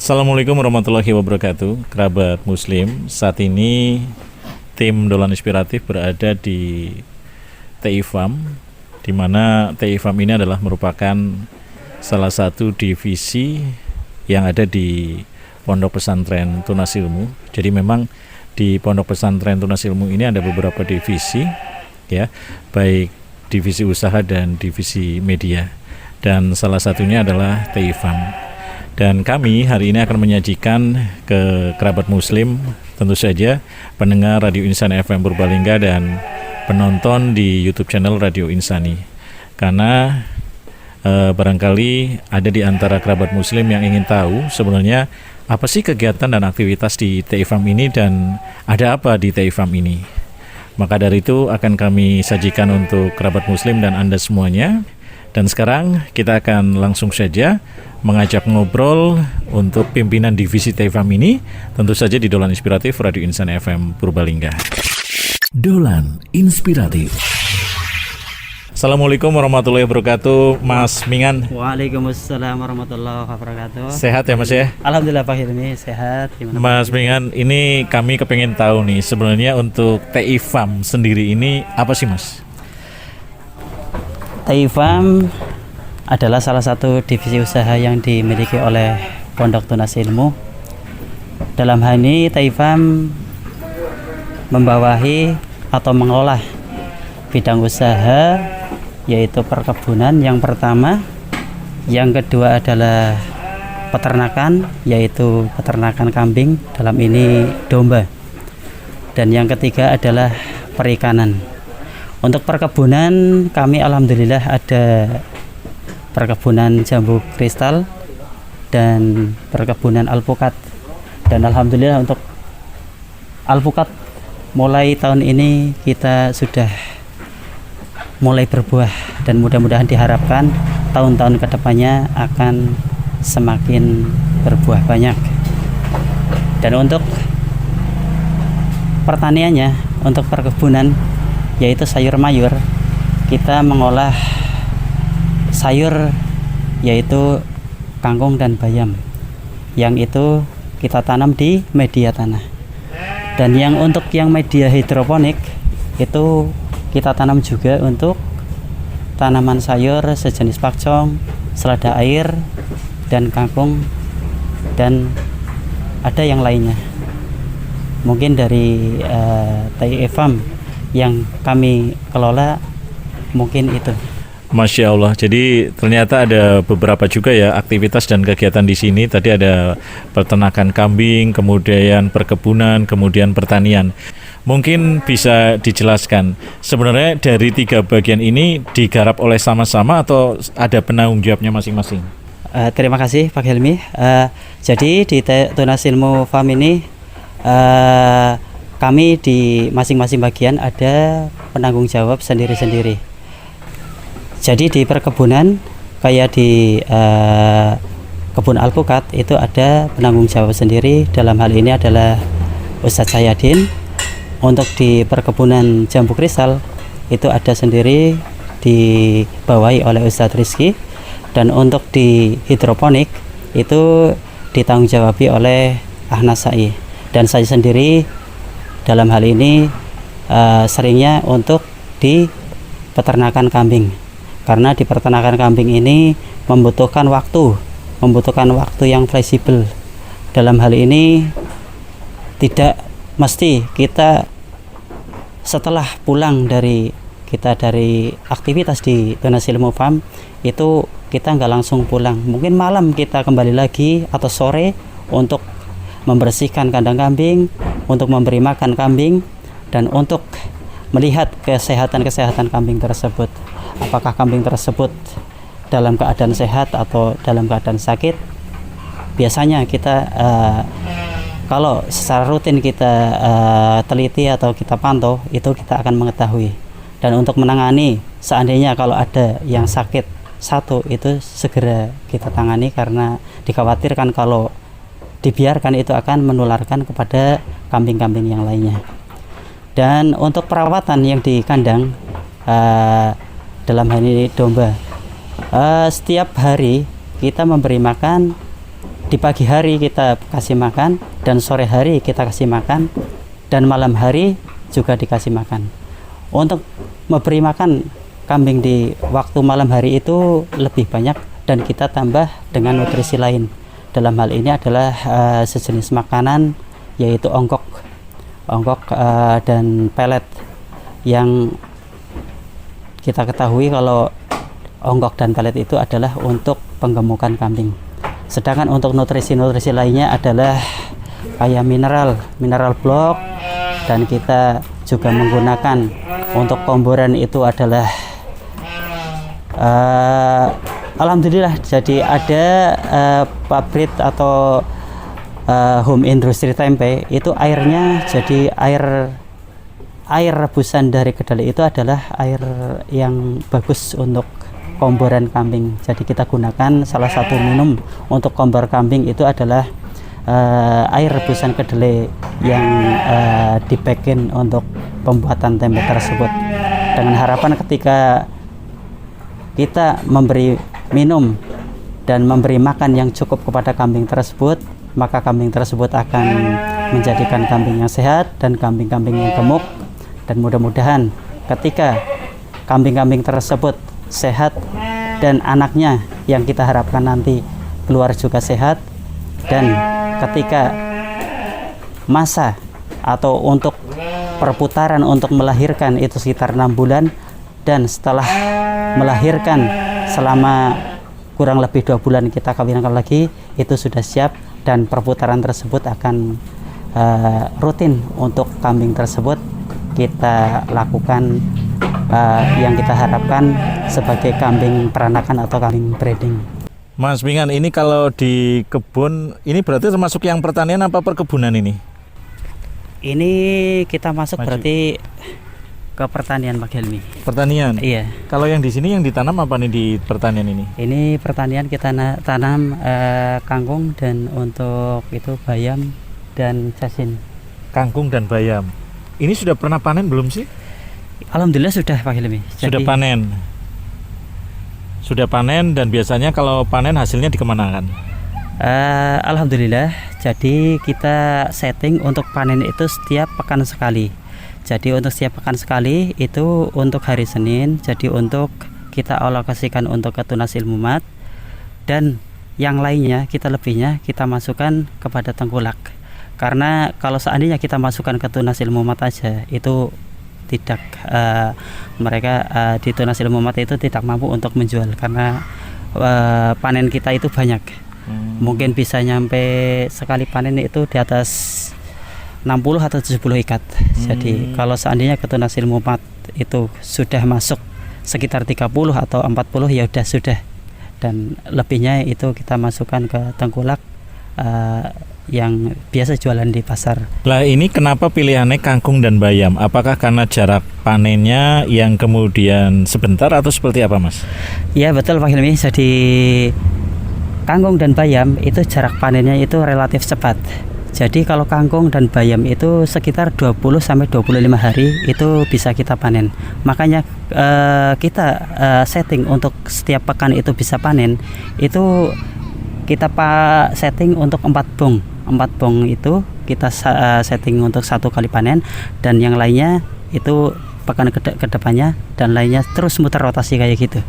Assalamualaikum warahmatullahi wabarakatuh, kerabat muslim. Saat ini tim Dolan Inspiratif berada di TI Farm, di mana TI Farm ini adalah merupakan salah satu divisi yang ada di Pondok Pesantren Tunas Ilmu. Jadi memang di Pondok Pesantren Tunas Ilmu ini ada beberapa divisi, ya, baik divisi usaha dan divisi media. Dan salah satunya adalah TI Farm. Dan kami hari ini akan menyajikan ke kerabat muslim, tentu saja pendengar Radio Insani FM Purbalingga dan penonton di YouTube channel Radio Insani. Karena barangkali ada di antara kerabat muslim yang ingin tahu sebenarnya apa sih kegiatan dan aktivitas di TI Farm ini dan ada apa di TI Farm ini. Maka dari itu akan kami sajikan untuk kerabat muslim dan Anda semuanya. Dan sekarang kita akan langsung saja mengajak ngobrol untuk pimpinan divisi TI Farm ini, tentu saja di Dolan Inspiratif Radio Insani FM Purbalingga. Dolan Inspiratif. Assalamualaikum warahmatullahi wabarakatuh, Mas Mingan. Waalaikumsalam warahmatullahi wabarakatuh. Sehat ya Mas ya? Alhamdulillah Pak Hilmi, sehat. Gimana, Mas Mingan, ini kami kepengen tahu nih, sebenarnya untuk TI Farm sendiri ini apa sih Mas? TI Farm adalah salah satu divisi usaha yang dimiliki oleh Pondok Tunas Ilmu. Dalam hal ini TI Farm membawahi atau mengelola bidang usaha yaitu perkebunan yang pertama, yang kedua adalah peternakan yaitu peternakan kambing, dalam ini domba, dan yang ketiga adalah perikanan. Untuk perkebunan kami alhamdulillah ada perkebunan jambu kristal dan perkebunan alpukat, dan alhamdulillah untuk alpukat mulai tahun ini kita sudah mulai berbuah dan mudah-mudahan diharapkan tahun-tahun kedepannya akan semakin berbuah banyak. Dan untuk pertaniannya, untuk perkebunan yaitu sayur mayur, kita mengolah sayur yaitu kangkung dan bayam, yang itu kita tanam di media tanah. Dan yang untuk yang media hidroponik itu kita tanam juga untuk tanaman sayur sejenis pakcong, selada air, dan kangkung, dan ada yang lainnya. Mungkin dari TI Farm yang kami kelola mungkin itu. Masya Allah, jadi ternyata ada beberapa juga ya aktivitas dan kegiatan di sini. Tadi ada peternakan kambing, kemudian perkebunan, kemudian pertanian. Mungkin bisa dijelaskan sebenarnya dari tiga bagian ini digarap oleh sama-sama atau ada penanggung jawabnya masing-masing? Terima kasih Pak Helmi. Jadi di Tunas Ilmu Farm ini kami di masing-masing bagian ada penanggung jawab sendiri-sendiri. Jadi di perkebunan kayak di kebun alpukat itu ada penanggung jawab sendiri, dalam hal ini adalah Ustadz Sayadin. Untuk di perkebunan jambu kristal itu ada sendiri dibawahi oleh Ustadz Rizky, dan untuk di hidroponik itu ditanggung jawabi oleh Ahnas Sa'i, dan saya sendiri dalam hal ini seringnya untuk di peternakan kambing, karena di peternakan kambing ini membutuhkan waktu yang fleksibel. Dalam hal ini tidak mesti kita setelah pulang dari aktivitas di Tunas Ilmu Farm itu kita nggak langsung pulang, mungkin malam kita kembali lagi atau sore untuk membersihkan kandang kambing, untuk memberi makan kambing, dan untuk melihat kesehatan kambing tersebut, apakah kambing tersebut dalam keadaan sehat atau dalam keadaan sakit. Biasanya kita kalau secara rutin kita teliti atau kita pantau, itu kita akan mengetahui. Dan untuk menangani, seandainya kalau ada yang sakit satu, itu segera kita tangani, karena dikhawatirkan kalau dibiarkan itu akan menularkan kepada kambing-kambing yang lainnya. Dan untuk perawatan yang di kandang, dalam hal ini domba, setiap hari kita memberi makan di pagi hari kita kasih makan, dan sore hari kita kasih makan, dan malam hari juga dikasih makan. Untuk memberi makan kambing di waktu malam hari itu lebih banyak, dan kita tambah dengan nutrisi lain. Dalam hal ini adalah sejenis makanan yaitu ongkok dan pelet, yang kita ketahui kalau ongkok dan pelet itu adalah untuk penggemukan kambing. Sedangkan untuk nutrisi-nutrisi lainnya adalah kayak mineral blok, dan kita juga menggunakan untuk komboran itu adalah alhamdulillah, jadi ada pabrik atau home industry tempe itu airnya jadi air rebusan dari kedelai itu adalah air yang bagus untuk komboran kambing. Jadi kita gunakan salah satu minum untuk kombor kambing itu adalah air rebusan kedelai yang dipakein untuk pembuatan tempe tersebut, dengan harapan ketika kita memberi minum dan memberi makan yang cukup kepada kambing tersebut, maka kambing tersebut akan menjadikan kambing yang sehat dan kambing-kambing yang gemuk. Dan mudah-mudahan ketika kambing-kambing tersebut sehat dan anaknya yang kita harapkan nanti keluar juga sehat, dan ketika masa atau untuk perputaran untuk melahirkan itu sekitar 6 bulan, dan setelah melahirkan selama kurang lebih 2 bulan kita kawinkan lagi, itu sudah siap, dan perputaran tersebut akan rutin untuk kambing tersebut kita lakukan yang kita harapkan sebagai kambing peranakan atau kambing breeding. Mas Pingan, ini kalau di kebun ini berarti termasuk yang pertanian apa perkebunan ini? Ini kita masuk berarti ke pertanian, Pak Helmi. Pertanian? Iya. Kalau yang di sini yang ditanam apa nih di pertanian ini? Ini pertanian kita tanam kangkung, dan untuk itu bayam dan jasin. Kangkung dan bayam. Ini sudah pernah panen belum sih? Alhamdulillah sudah, Pak Helmi. Sudah panen. Sudah panen, dan biasanya kalau panen hasilnya dikemanakan? Alhamdulillah, jadi kita setting untuk panen itu setiap pekan sekali. Jadi untuk setiap pekan sekali itu untuk hari Senin, jadi untuk kita alokasikan untuk ke Tunas Ilmu Mat, dan yang lainnya kita lebihnya kita masukkan kepada tengkulak. Karena kalau seandainya kita masukkan ke Tunas Ilmu Mat aja itu tidak mereka di Tunas Ilmu Mat itu tidak mampu untuk menjual, karena panen kita itu banyak. Mungkin bisa nyampe sekali panen itu di atas 60 atau 70 ikat. Jadi kalau seandainya ke Tunas Ilmu Mat itu sudah masuk sekitar 30 atau 40 ya sudah, dan lebihnya itu kita masukkan ke tengkulak yang biasa jualan di pasar. Lah ini kenapa pilihannya kangkung dan bayam? Apakah karena jarak panennya yang kemudian sebentar atau seperti apa, Mas? Ya betul, Pak Hilmi. Jadi kangkung dan bayam itu jarak panennya itu relatif cepat. Jadi kalau kangkung dan bayam itu sekitar 20 sampai 25 hari itu bisa kita panen. Makanya kita setting untuk setiap pekan itu bisa panen. Itu kita setting untuk 4 bong. 4 bong itu kita setting untuk 1 kali panen, dan yang lainnya itu pekan ke depannya, dan lainnya terus muter rotasi kayak gitu.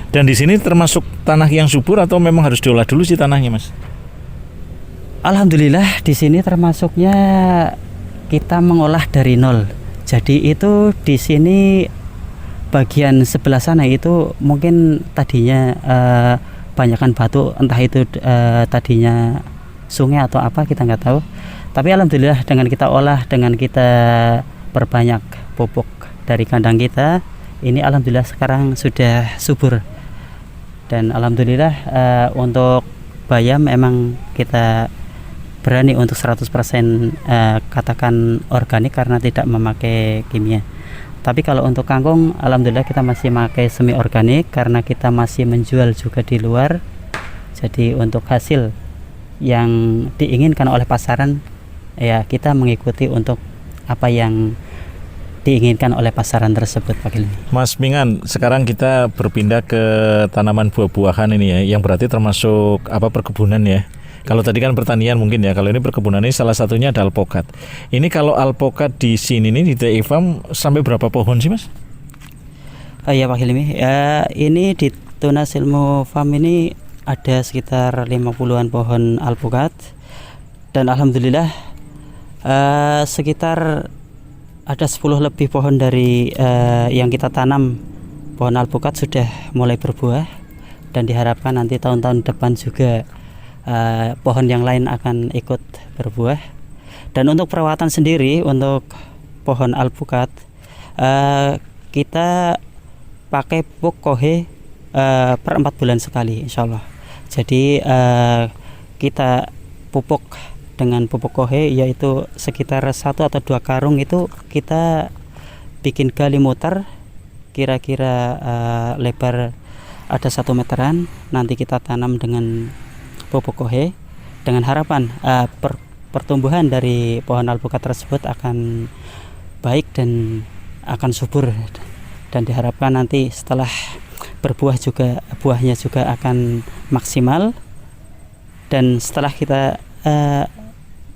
Dan di sini termasuk tanah yang subur atau memang harus diolah dulu sih tanahnya, Mas? Alhamdulillah di sini termasuknya kita mengolah dari nol. Jadi itu di sini bagian sebelah sana itu mungkin tadinya banyakkan batu, entah itu tadinya sungai atau apa, kita nggak tahu. Tapi alhamdulillah dengan kita olah, dengan kita perbanyak pupuk dari kandang kita, ini alhamdulillah sekarang sudah subur. Dan alhamdulillah untuk bayam memang kita berani untuk 100% katakan organik karena tidak memakai kimia. Tapi kalau untuk kangkung alhamdulillah kita masih memakai semi organik karena kita masih menjual juga di luar. Jadi untuk hasil yang diinginkan oleh pasaran ya kita mengikuti untuk apa yang diinginkan oleh pasaran tersebut, Pak Hilmi. Mas Mingan, sekarang kita berpindah ke tanaman buah-buahan ini ya, yang berarti termasuk perkebunan ya. Kalau tadi kan pertanian mungkin ya, kalau ini perkebunan, ini salah satunya ada alpokat. Ini kalau alpokat di sini nih di TI Farm sampai berapa pohon sih Mas? Ya Pak Hilmi, ini di Tunas Ilmu Farm ini ada sekitar 50-an pohon alpukat, dan alhamdulillah sekitar ada 10 lebih pohon dari yang kita tanam pohon alpukat sudah mulai berbuah, dan diharapkan nanti tahun-tahun depan juga pohon yang lain akan ikut berbuah. Dan untuk perawatan sendiri untuk pohon alpukat, kita pakai pupuk kohe per 4 bulan sekali insya Allah. Jadi kita pupuk dengan pupuk kohe, yaitu sekitar 1 atau 2 karung itu kita bikin gali muter kira-kira lebar ada 1 meteran, nanti kita tanam dengan pupuk kohe dengan harapan pertumbuhan dari pohon alpukat tersebut akan baik dan akan subur, dan diharapkan nanti setelah berbuah juga buahnya juga akan maksimal. Dan setelah kita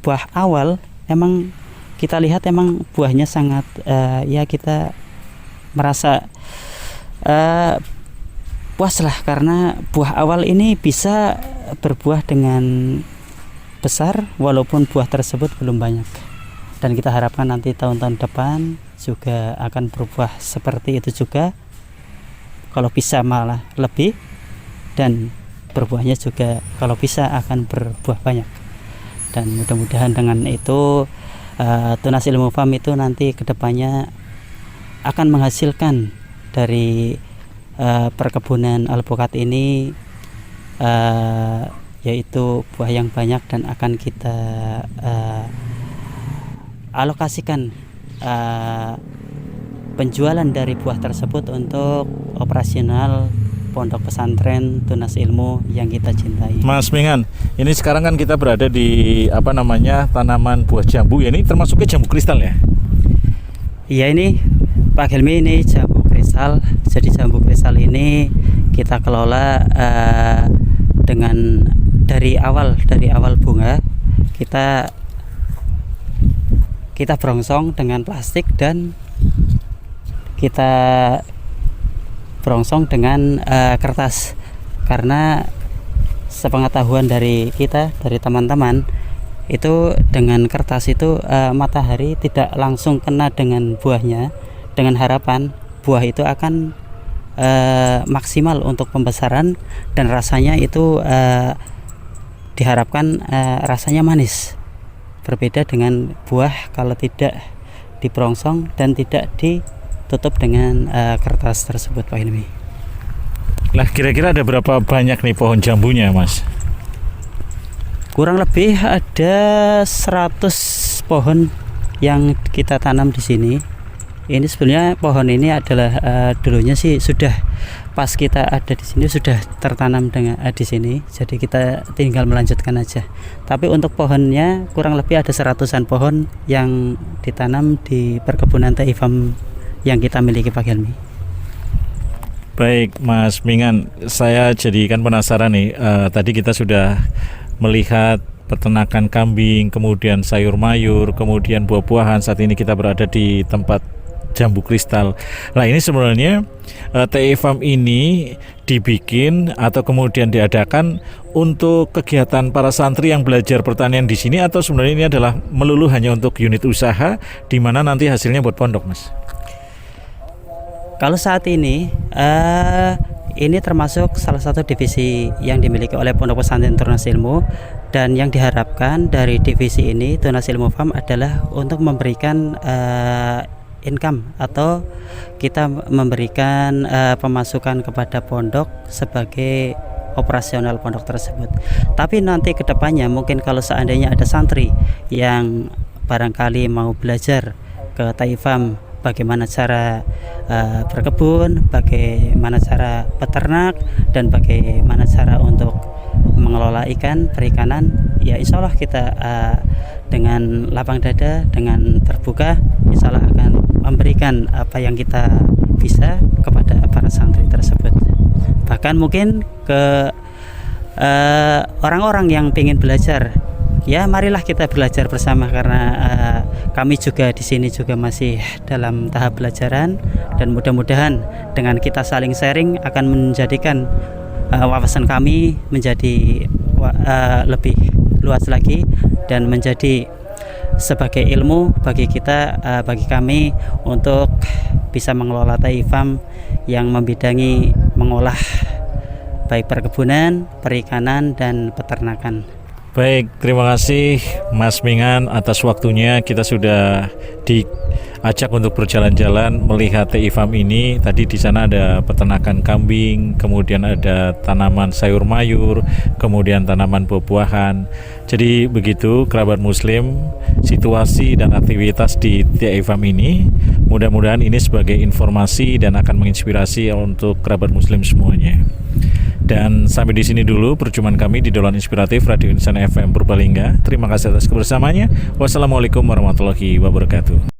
buah awal, emang kita lihat emang buahnya sangat ya kita merasa puas lah, karena buah awal ini bisa berbuah dengan besar walaupun buah tersebut belum banyak. Dan kita harapkan nanti tahun-tahun depan juga akan berbuah seperti itu juga, kalau bisa malah lebih, dan berbuahnya juga kalau bisa akan berbuah banyak. Dan mudah-mudahan dengan itu Tunas Ilmu Farm itu nanti kedepannya akan menghasilkan dari perkebunan alpukat ini yaitu buah yang banyak, dan akan kita alokasikan penjualan dari buah tersebut untuk operasional pondok pesantren Tunas Ilmu yang kita cintai. Mas Mingan, ini sekarang kan kita berada di tanaman buah jambu ya, ini termasuknya jambu kristal ya? Iya, ini Pak Helmi, ini jambu kristal. Jadi jambu kristal ini kita kelola dengan dari awal bunga kita berongsong dengan plastik, dan kita berongsong dengan kertas, karena sepengetahuan dari kita, dari teman-teman, itu dengan kertas itu matahari tidak langsung kena dengan buahnya, dengan harapan buah itu akan maksimal untuk pembesaran, dan rasanya itu diharapkan rasanya manis, berbeda dengan buah kalau tidak diperongsong dan tidak ditutup dengan kertas tersebut, Pak Hilmi. Lah kira-kira ada berapa banyak nih pohon jambunya, Mas? Kurang lebih ada 100 pohon yang kita tanam di sini. Ini sebenarnya pohon ini adalah dulunya sih sudah pas kita ada di sini sudah tertanam dengan di sini. Jadi kita tinggal melanjutkan aja. Tapi untuk pohonnya kurang lebih ada 100-an pohon yang ditanam di perkebunan TI Farm yang kita miliki, Pak Helmi. Baik, Mas Mingan, saya jadi kan penasaran nih. Tadi kita sudah melihat peternakan kambing, kemudian sayur mayur, kemudian buah-buahan. Saat ini kita berada di tempat jambu kristal. Nah, ini sebenarnya TI Farm ini dibikin atau kemudian diadakan untuk kegiatan para santri yang belajar pertanian di sini, atau sebenarnya ini adalah melulu hanya untuk unit usaha di mana nanti hasilnya buat pondok, Mas? Kalau saat ini termasuk salah satu divisi yang dimiliki oleh Pondok Pesantren Tunas Ilmu, dan yang diharapkan dari divisi ini Tunas Ilmu Farm adalah untuk memberikan income, atau kita memberikan pemasukan kepada pondok sebagai operasional pondok tersebut. Tapi nanti kedepannya mungkin kalau seandainya ada santri yang barangkali mau belajar ke TI Farm bagaimana cara berkebun, bagaimana cara peternak, dan bagaimana cara untuk mengelola ikan, perikanan, ya insya Allah kita dengan lapang dada, dengan terbuka, insya Allah akan memberikan apa yang kita bisa kepada para santri tersebut. Bahkan mungkin ke orang-orang yang ingin belajar, ya marilah kita belajar bersama, karena kami juga di sini juga masih dalam tahap pelajaran, dan mudah-mudahan dengan kita saling sharing akan menjadikan wawasan kami menjadi lebih luas lagi dan menjadi sebagai ilmu bagi kita, bagi kami untuk bisa mengelola TIFAM yang membidangi mengolah baik perkebunan, perikanan, dan peternakan. Baik, terima kasih Mas Mingan atas waktunya. Kita sudah diajak untuk berjalan-jalan melihat TIFAM ini. Tadi di sana ada peternakan kambing, kemudian ada tanaman sayur mayur, kemudian tanaman buah-buahan. Jadi begitu kerabat muslim, situasi dan aktivitas di TIFAM ini. Mudah-mudahan ini sebagai informasi dan akan menginspirasi untuk kerabat muslim semuanya. Dan sampai di sini dulu perjumpaan kami di Dolan Inspiratif Radio Insan FM Purbalingga. Terima kasih atas kebersamaannya. Wassalamualaikum warahmatullahi wabarakatuh.